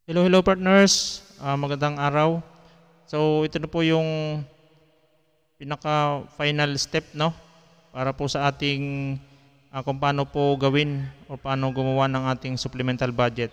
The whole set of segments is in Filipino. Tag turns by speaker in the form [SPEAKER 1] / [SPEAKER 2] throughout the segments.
[SPEAKER 1] Hello, hello partners. Magandang araw. So, ito na po yung pinaka-final step, no? Para po sa ating kung paano po gawin o paano gumawa ng ating supplemental budget.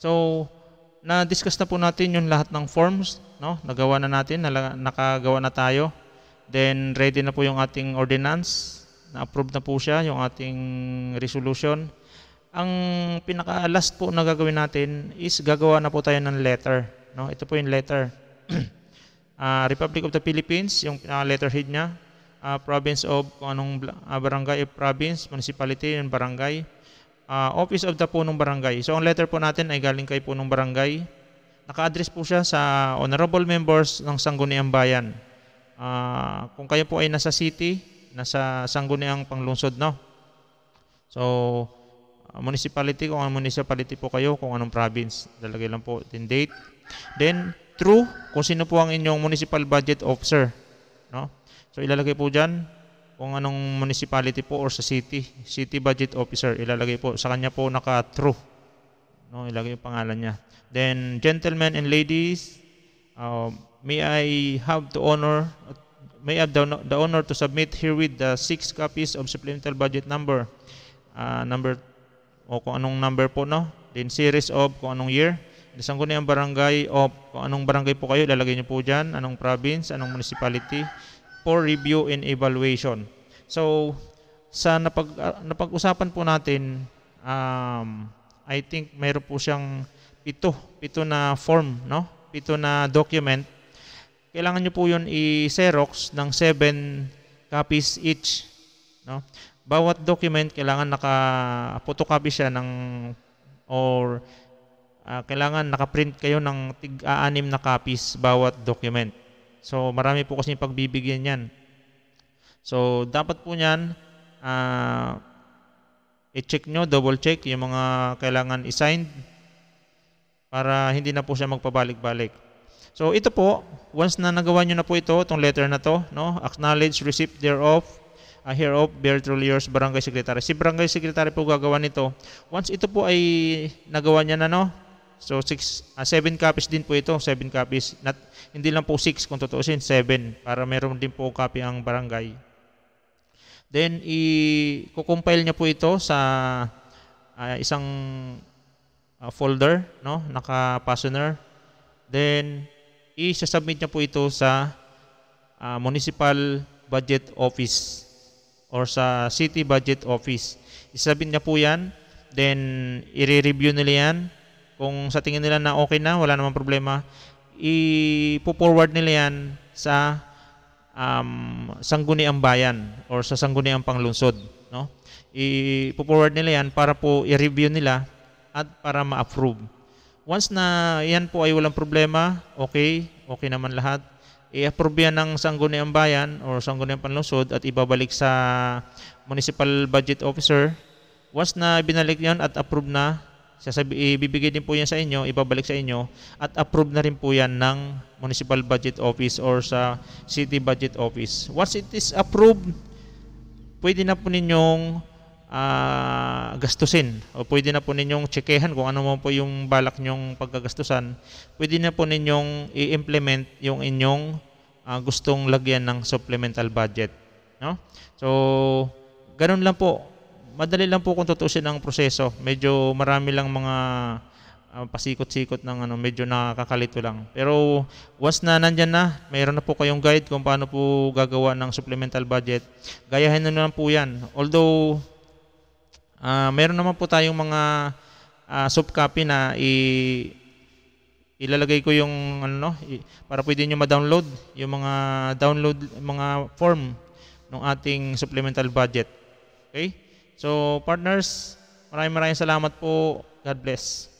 [SPEAKER 1] So, na-discuss na po natin yung lahat ng forms, no? Nagawa na natin, nakagawa na tayo. Then, ready na po yung ating ordinance. Na-approve na po siya, yung ating resolution. Ang pinaka-last po na gagawin natin is gagawa na po tayo ng letter, no? Ito po yung letter. Republic of the Philippines, yung letterhead niya. Province of, kung anong barangay, province, municipality, yung barangay. Office of the punong barangay. So, ang letter po natin ay galing kay punong barangay. Naka-address po siya sa honorable members ng Sangguniang Bayan. Kung kayo po ay nasa city, nasa Sangguniang Panglungsod, no? So, municipality, kung anong municipality po kayo, kung anong province. Dalagay lang po din date. Then, true, kung sino po ang inyong municipal budget officer, no? So, ilalagay po dyan kung anong municipality po or sa city budget officer, ilalagay po sa kanya po naka-true, no? Ilagay yung pangalan niya. Then, gentlemen and ladies, may I have the honor to submit herewith the 6 copies of supplemental budget number, o kung anong number po, no? Then series of kung anong year, Sangguniang Barangay of kung anong barangay po kayo, ilalagay niyo po dyan, anong province, anong municipality, for review and evaluation. So, sa napag-usapan po natin, I think mayroon po siyang pito na form, no? Pito na document. Kailangan nyo po yun i-xerox ng 7 copies each, no? Bawat document kailangan naka-photocopy siya kailangan naka-print kayo ng tig-6 na copies bawat document. So, marami po kasi pagbibigyan yan. So, dapat po niyan, i-check nyo, double check yung mga kailangan i-sign para hindi na po siya magpabalik-balik. So, ito po, once na nagawa nyo na po ito, itong letter na to, no? Acknowledge receipt thereof, hereof, bear truly yours, Barangay Secretary. Si Barangay Secretary po gagawa nito. Once ito po ay nagawa niya na, no? So, 7 copies din po ito, 7 copies. Hindi lang po 6 kung tutuusin, 7 para meron din po copy ang barangay. Then, i-compile niya po ito sa isang folder, no? Naka-fastener. Then, i-submit niya po ito sa Municipal Budget Office or sa City Budget Office. I-submit niya po yan. Then, i-review nila yan. Kung sa tingin nila na okay na, wala namang problema, i-forward nila yan sa Sangguniang Bayan or sa Sangguniang Panglungsod, no? I-forward nila yan para po i-review nila at para ma-approve. Once na yan po ay walang problema, okay naman lahat, i-approve yan ng Sangguniang Bayan or Sangguniang Panglungsod at ibabalik sa Municipal Budget Officer. Once na binalik yan at approve na, ibibigay din po yan sa inyo, ibabalik sa inyo, at approve na rin po yan ng Municipal Budget Office or sa City Budget Office. Once it is approved, pwede na po ninyong gastusin o pwede na po ninyong checkehan kung ano mo po yung balak nyong pagkagastusan. Pwede na po ninyong i-implement yung inyong gustong lagyan ng supplemental budget, no? So, ganun lang po. Madali lang po kung tutuusin ang proseso. Medyo marami lang mga pasikot-sikot ng medyo nakakalito lang. Pero once na nandyan na, mayroon na po kayong guide kung paano po gagawa ng supplemental budget. Gayahin na naman po yan. Although, mayroon naman po tayong mga soft copy na ilalagay ko yung para pwede nyo ma-download yung mga form ng ating supplemental budget. Okay? So, partners, maraming salamat po. God bless.